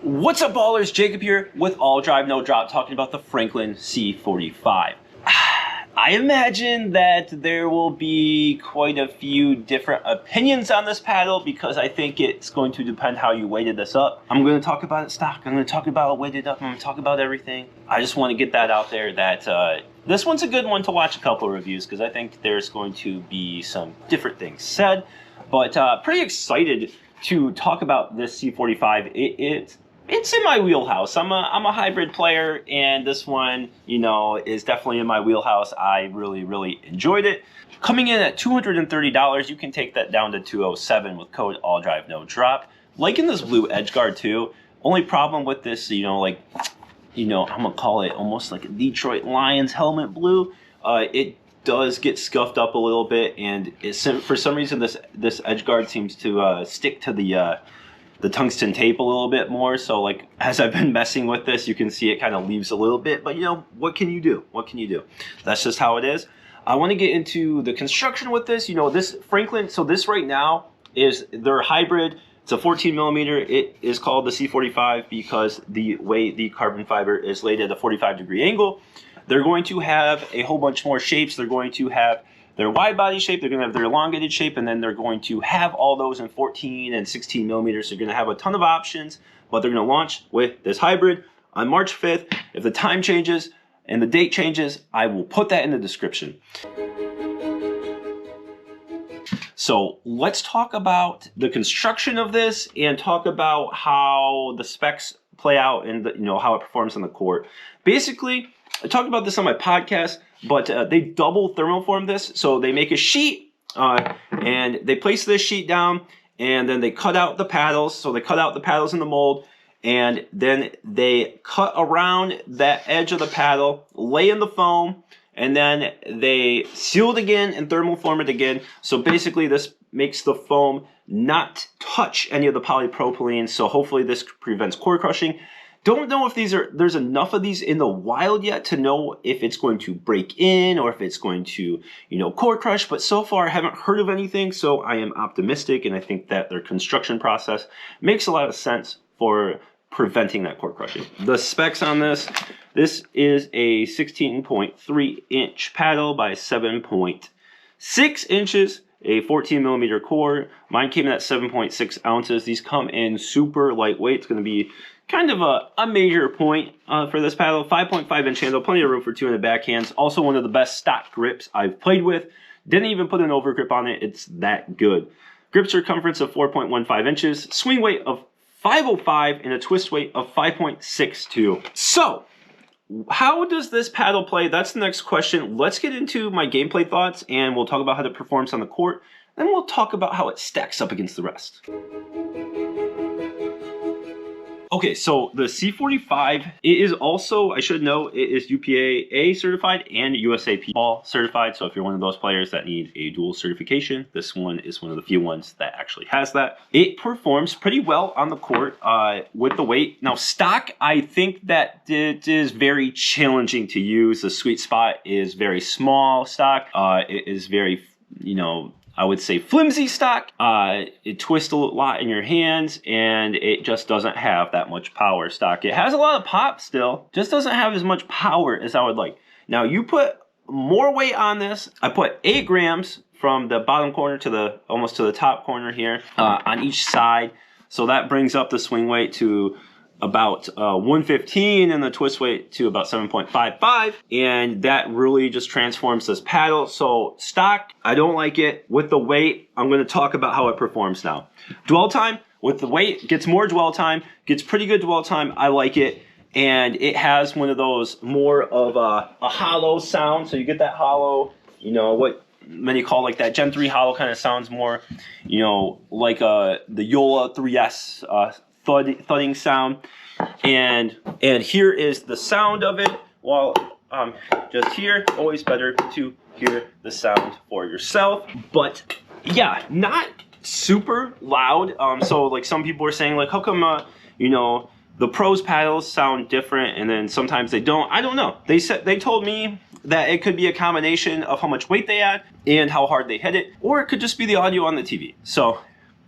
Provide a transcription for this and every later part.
What's up, ballers? Jacob here with AllDriveNoDrop, talking about the Franklin C45. I imagine that there will be quite a few different opinions on this paddle because I think it's going to depend how you weighted this up. I'm going to talk about it stock. I'm going to talk about it weighted up. I'm going to talk about everything. I just want to get that out there that this one's a good one to watch a couple of reviews because I think there's going to be some different things said. But pretty excited to talk about this C45. It's in my wheelhouse. I'm a hybrid player, and this one, you know, is definitely in my wheelhouse. I really enjoyed it. Coming in at $230, you can take that down to $207 with code AllDriveNoDrop. Liking this blue edge guard too. Only problem with this, I'm gonna call it almost like a Detroit Lions helmet blue. It does get scuffed up a little bit, and for some reason this edge guard seems to stick to the tungsten tape a little bit more. So like as I've been messing with this, you can see it kind of leaves a little bit, but what can you do? What can you do? That's just how it is. I want to get into the construction with this. This Franklin, so this right now is their hybrid. It's a 14 millimeter. It is called the C45 because the way the carbon fiber is laid at a 45-degree angle. They're going to have a whole bunch more shapes. They're going to have their wide body shape, they're going to have their elongated shape, and then they're going to have all those in 14 and 16 millimeters. They're going to have a ton of options, but they're going to launch with this hybrid on March 5th. If the time changes and the date changes, I will put that in the description. So let's talk about the construction of this and talk about how the specs play out and how it performs on the court. Basically, I talked about this on my podcast, but they double thermoform this. So they make a sheet and they place this sheet down, and then they cut out the paddles. So they cut out the paddles in the mold, and then they cut around that edge of the paddle, lay in the foam, and then they seal it again and thermoform it again. So basically this makes the foam not touch any of the polypropylene. So hopefully this prevents core crushing. Don't know if there's enough of these in the wild yet to know if it's going to break in or if it's going to, core crush. But so far I haven't heard of anything, so I am optimistic, and I think that their construction process makes a lot of sense for preventing that core crushing. The specs on this is a 16.3 inch paddle by 7.6 inches. A 14 millimeter core. Mine came in at 7.6 ounces. These come in super lightweight. It's going to be kind of a major point for this paddle. 5.5 inch handle, plenty of room for 2 in the backhands. Also one of the best stock grips I've played with. Didn't even put an over grip on it. It's that good. Grip circumference of 4.15 inches, swing weight of 505, and a twist weight of 5.62. So, how does this paddle play? That's the next question. Let's get into my gameplay thoughts, and we'll talk about how it performs on the court. Then we'll talk about how it stacks up against the rest. Okay, so the C45, it is also, I should know, it is UPAA certified and USA Pickleball certified. So if you're one of those players that need a dual certification, this one is one of the few ones that actually has that. It performs pretty well on the court with the weight. Now stock, I think that it is very challenging to use. The sweet spot is very small stock. It is very, I would say flimsy stock. It twists a lot in your hands, and it just doesn't have that much power stock. It has a lot of pop still, just doesn't have as much power as I would like. Now you put more weight on this. I put 8 grams from the bottom corner to almost to the top corner here on each side. So that brings up the swing weight to about 115 and the twist weight to about 7.55, and that really just transforms this paddle. So stock, I don't like it. With the weight, I'm going to talk about how it performs now. Dwell time, with the weight, gets more dwell time, gets pretty good dwell time. I like it, and it has one of those more of a hollow sound. So you get that hollow, what many call like that Gen 3 hollow kind of sounds more, like the Yola 3S thudding sound, and here is the sound of it. While just here, always better to hear the sound for yourself. But yeah, not super loud. So like some people are saying, like, how come the pros paddles sound different and then sometimes they don't? I don't know. They told me that it could be a combination of how much weight they add and how hard they hit it, or it could just be the audio on the TV. So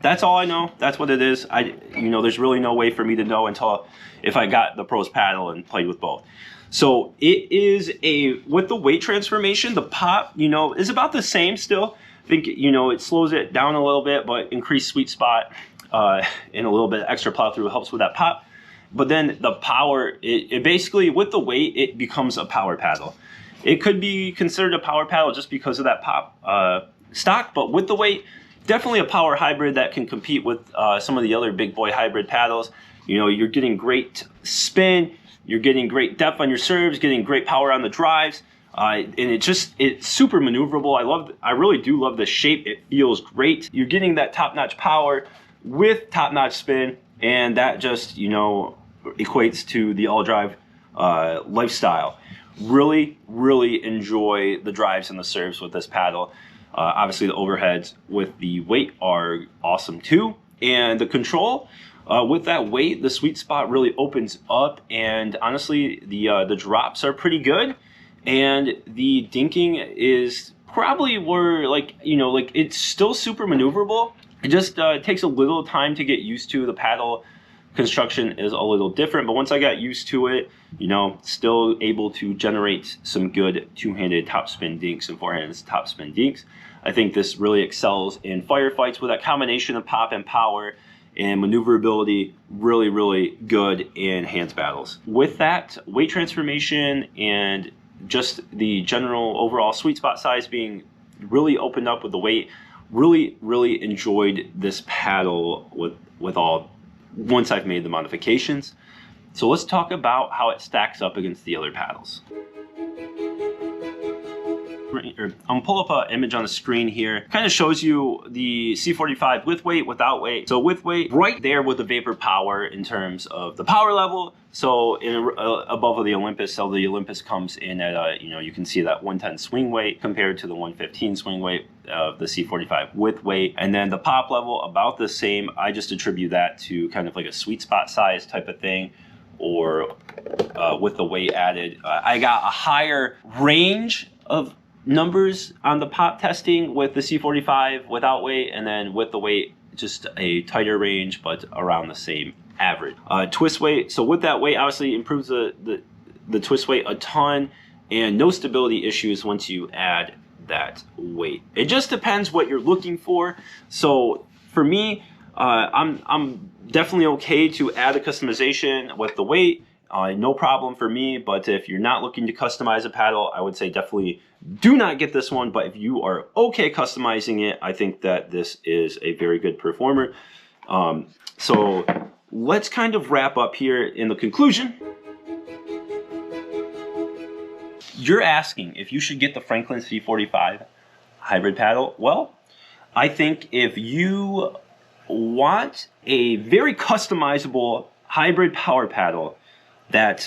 That's all I know. That's what it is. There's really no way for me to know until if I got the pros paddle and played with both. So it is with the weight transformation, the pop, is about the same still. I think, it slows it down a little bit, but increased sweet spot and a little bit extra plow through helps with that pop. But then the power, it basically, with the weight, it becomes a power paddle. It could be considered a power paddle just because of that pop stock, but with the weight, definitely a power hybrid that can compete with some of the other big boy hybrid paddles. You're getting great spin, you're getting great depth on your serves, getting great power on the drives, and it's super maneuverable. I really do love the shape. It feels great. You're getting that top-notch power with top-notch spin, and that just equates to the AllDrive lifestyle. Really, really enjoy the drives and the serves with this paddle. Obviously, the overheads with the weight are awesome too. And the control, with that weight, the sweet spot really opens up. And honestly, the drops are pretty good. And the dinking is probably where, it's still super maneuverable. It just takes a little time to get used to. The paddle construction is a little different, but once I got used to it, still able to generate some good two-handed topspin dinks and forehand topspin dinks. I think this really excels in firefights with that combination of pop and power and maneuverability. Really, really good in hands battles. With that weight transformation and just the general overall sweet spot size being really opened up with the weight, really, really enjoyed this paddle once I've made the modifications. So let's talk about how it stacks up against the other paddles. I'm gonna pull up an image on the screen here. Kind of shows you the C45 with weight, without weight. So with weight, right there with the Vapor Power in terms of the power level. So above the Olympus, so the Olympus comes in at you can see that 110 swing weight compared to the 115 swing weight of the C45 with weight. And then the pop level about the same. I just attribute that to kind of like a sweet spot size type of thing, or with the weight added. I got a higher range of numbers on the pop testing with the C45 without weight, and then with the weight, just a tighter range, but around the same average. Twist weight, so with that weight, obviously improves the twist weight a ton, and no stability issues once you add that weight. It just depends what you're looking for. So for me, I'm definitely okay to add the customization with the weight. No problem for me, but if you're not looking to customize a paddle, I would say definitely do not get this one. But if you are okay customizing it, I think that this is a very good performer. So let's kind of wrap up here in the conclusion. You're asking if you should get the Franklin C45 hybrid paddle. Well, I think if you want a very customizable hybrid power paddle that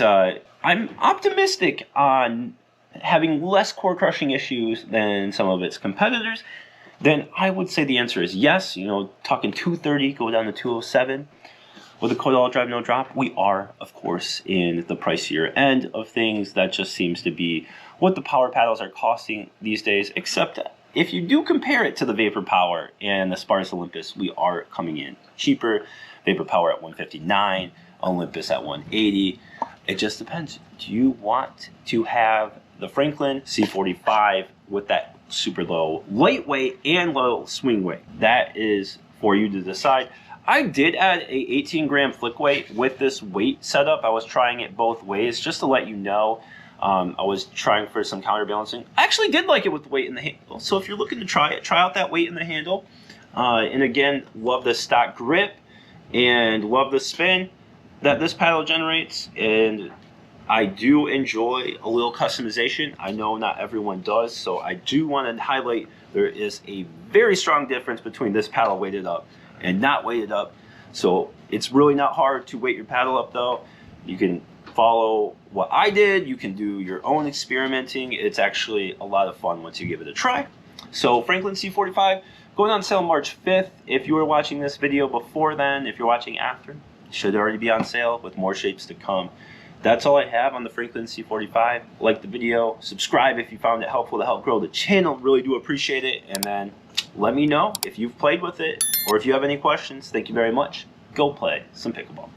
I'm optimistic on having less core crushing issues than some of its competitors, then I would say the answer is yes. Talking 230, go down to 207. With the code AllDriveNoDrop, we are, of course, in the pricier end of things. That just seems to be what the power paddles are costing these days, except if you do compare it to the Vapor Power and the Spartus Olympus, we are coming in cheaper. Vapor Power at 159, Olympus at 180. It just depends. Do you want to have the Franklin C45 with that super low lightweight and low swing weight? That is for you to decide. I did add a 18-gram flick weight with this weight setup. I was trying it both ways just to let you know. I was trying for some counterbalancing. I actually did like it with the weight in the handle. So if you're looking to try it, try out that weight in the handle. And again, love the stock grip and love the spin that this paddle generates. And I do enjoy a little customization. I know not everyone does, so I do want to highlight there is a very strong difference between this paddle weighted up and not weighted up. So it's really not hard to weight your paddle up though. You can follow what I did. You can do your own experimenting. It's actually a lot of fun once you give it a try. So Franklin C45 going on sale March 5th. If you were watching this video before then, if you're watching after, it should already be on sale with more shapes to come. That's all I have on the Franklin C45. Like the video, subscribe if you found it helpful to help grow the channel. Really do appreciate it. And then let me know if you've played with it or if you have any questions. Thank you very much. Go play some pickleball.